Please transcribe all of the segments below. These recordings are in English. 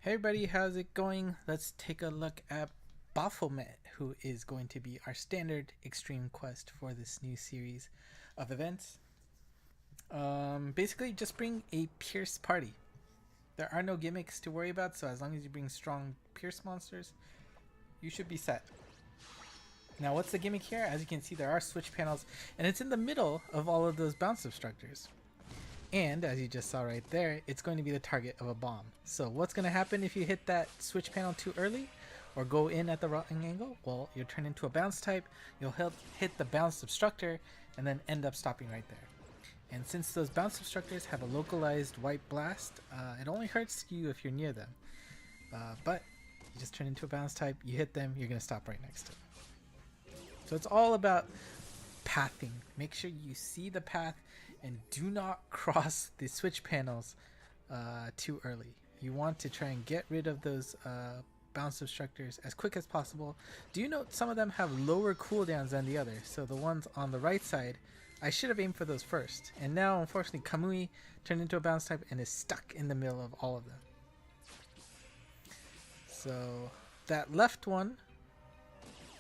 Hey everybody, how's it going? Let's take a look at Baphomet, who is going to be our standard extreme quest for this new series of events. Basically, just bring a Pierce party. There are no gimmicks to worry about, so as long as you bring strong Pierce monsters, you should be set. Now, what's the gimmick here? As you can see, there are switch panels, and it's in the middle of all of those bounce obstructors. And as you just saw right there, it's going to be the target of a bomb. So what's going to happen if you hit that switch panel too early or go in at the wrong angle? Well, you'll turn into a bounce type, you'll hit the bounce obstructor, and then end up stopping right there. And since those bounce obstructors have a localized white blast, it only hurts you if you're near them. But you just turn into a bounce type, you hit them, you're going to stop right next to them. So it's all about pathing. Make sure you see the path and do not cross the switch panels too early. You want to try and get rid of those bounce obstructors as quick as possible. Do you note some of them have lower cooldowns than the others? So the ones on the right side, I should have aimed for those first. And now, unfortunately, Kamui turned into a bounce type and is stuck in the middle of all of them. So that left one,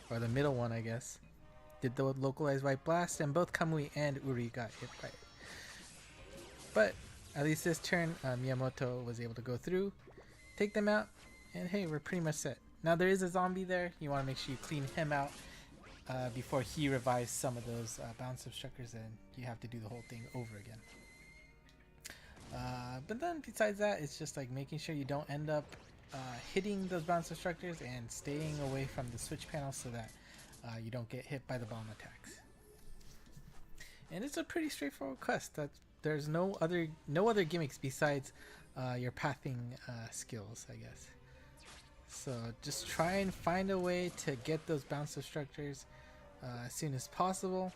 or the middle one, I guess, did the localized white blast, and both Kamui and Uri got hit by it. But at least this turn, Miyamoto was able to go through, take them out, and hey, we're pretty much set. Now there is a zombie there. You want to make sure you clean him out before he revives some of those bounce obstructors, and you have to do the whole thing over again. But then besides that, it's just like making sure you don't end up hitting those bounce obstructors and staying away from the switch panel so that you don't get hit by the bomb attacks. And it's a pretty straightforward quest. There's no other gimmicks besides your pathing skills, I guess. So just try and find a way to get those bounce obstructors as soon as possible.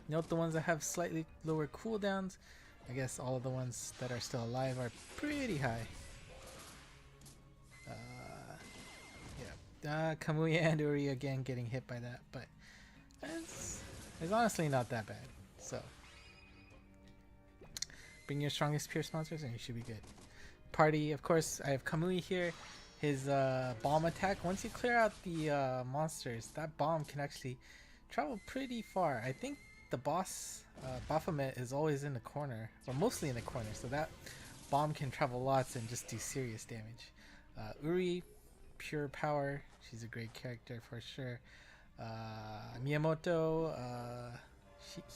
Note the ones that have slightly lower cooldowns. I guess all of the ones that are still alive are pretty high. Kamui and Uri again getting hit by that, but it's honestly not that bad. So bring your strongest Pierce monsters and you should be good. Party, of course, I have Kamui here. His bomb attack, once you clear out the monsters, that bomb can actually travel pretty far. I think the boss, Baphomet, is always in the corner, or mostly in the corner, so that bomb can travel lots and just do serious damage. Uri, pure power. She's a great character for sure. Miyamoto,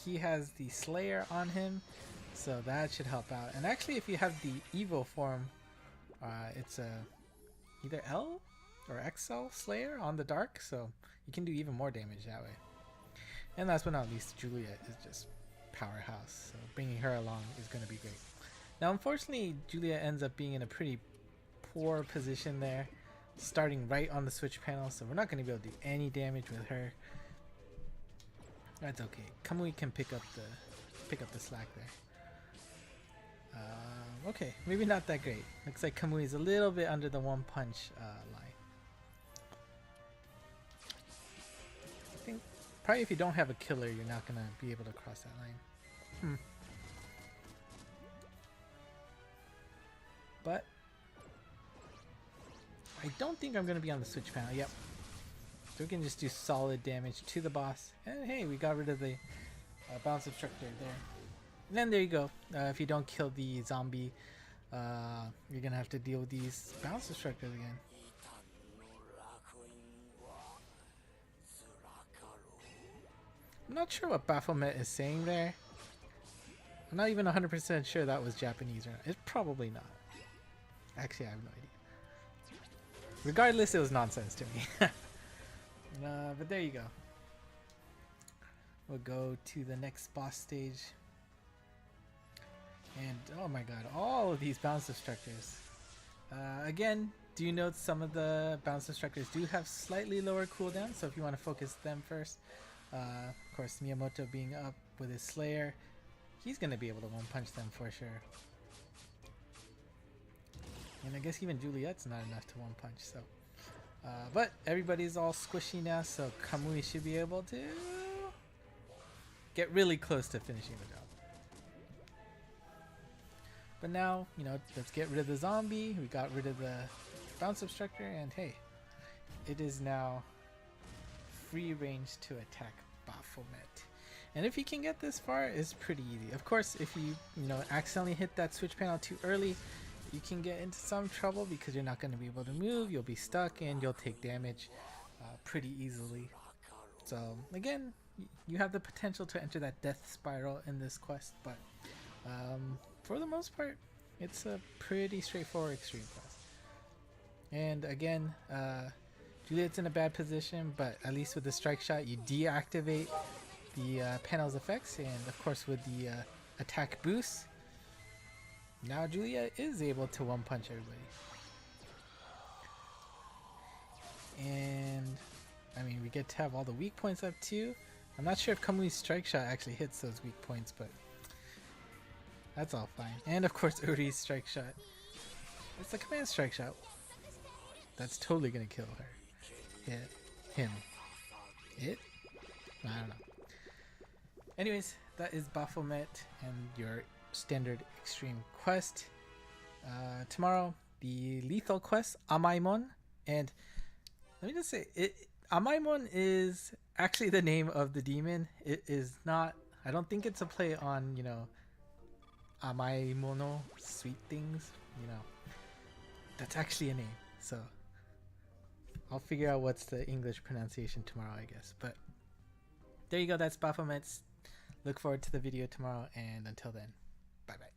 he has the Slayer on him, so that should help out. And actually, if you have the Evo form, it's either L or XL Slayer on the Dark, so you can do even more damage that way. And last but not least, Juliet is just powerhouse, so bringing her along is going to be great. Now, unfortunately, Juliet ends up being in a pretty poor position there, starting right on the switch panel, so we're not going to be able to do any damage with her. That's okay. Kamui can pick up the slack there. Okay, maybe not that great. Looks like Kamui is a little bit under the one punch line. I think probably if you don't have a killer, you're not going to be able to cross that line. But I don't think I'm going to be on the switch panel. Yep. So we can just do solid damage to the boss. And hey, we got rid of the bounce obstructor there. And then there you go. If you don't kill the zombie, you're going to have to deal with these bounce obstructors again. I'm not sure what Baphomet is saying there. I'm not even 100% sure that was Japanese or not. It's probably not. Actually, I have no idea. Regardless, it was nonsense to me. But there you go. We'll go to the next boss stage. And oh my god, all of these bounce obstructors. Again, do you note some of the bounce obstructors do have slightly lower cooldown, so if you want to focus them first. Of course, Miyamoto being up with his Slayer, he's going to be able to one-punch them for sure. And I guess even Juliet's not enough to one-punch, so... but everybody's all squishy now, so Kamui should be able to get really close to finishing the job. But now, you know, let's get rid of the zombie. We got rid of the bounce obstructor, and hey, it is now free range to attack Baphomet. And if you can get this far, it's pretty easy. Of course, if you accidentally hit that switch panel too early, you can get into some trouble because you're not going to be able to move, you'll be stuck, and you'll take damage pretty easily. So again, you have the potential to enter that death spiral in this quest, but for the most part, it's a pretty straightforward extreme quest. And again, Juliet's in a bad position, but at least with the strike shot, you deactivate the panel's effects, and of course with the attack boost, now Julia is able to one punch everybody. And I mean, we get to have all the weak points up too. I'm not sure if Kamui's strike shot actually hits those weak points, but that's all fine. And of course Uri's strike shot. It's a command strike shot. That's totally gonna kill her. Him. It? I don't know. Anyways, that is Baphomet and your standard extreme quest. Tomorrow, the lethal quest, Amaimon. And let me just say, Amaimon is actually the name of the demon. It is not, I don't think it's a play on, Amaimono, sweet things, That's actually a name. So I'll figure out what's the English pronunciation tomorrow, I guess. But there you go, that's Baphomet. Look forward to the video tomorrow, and until then, bye bye.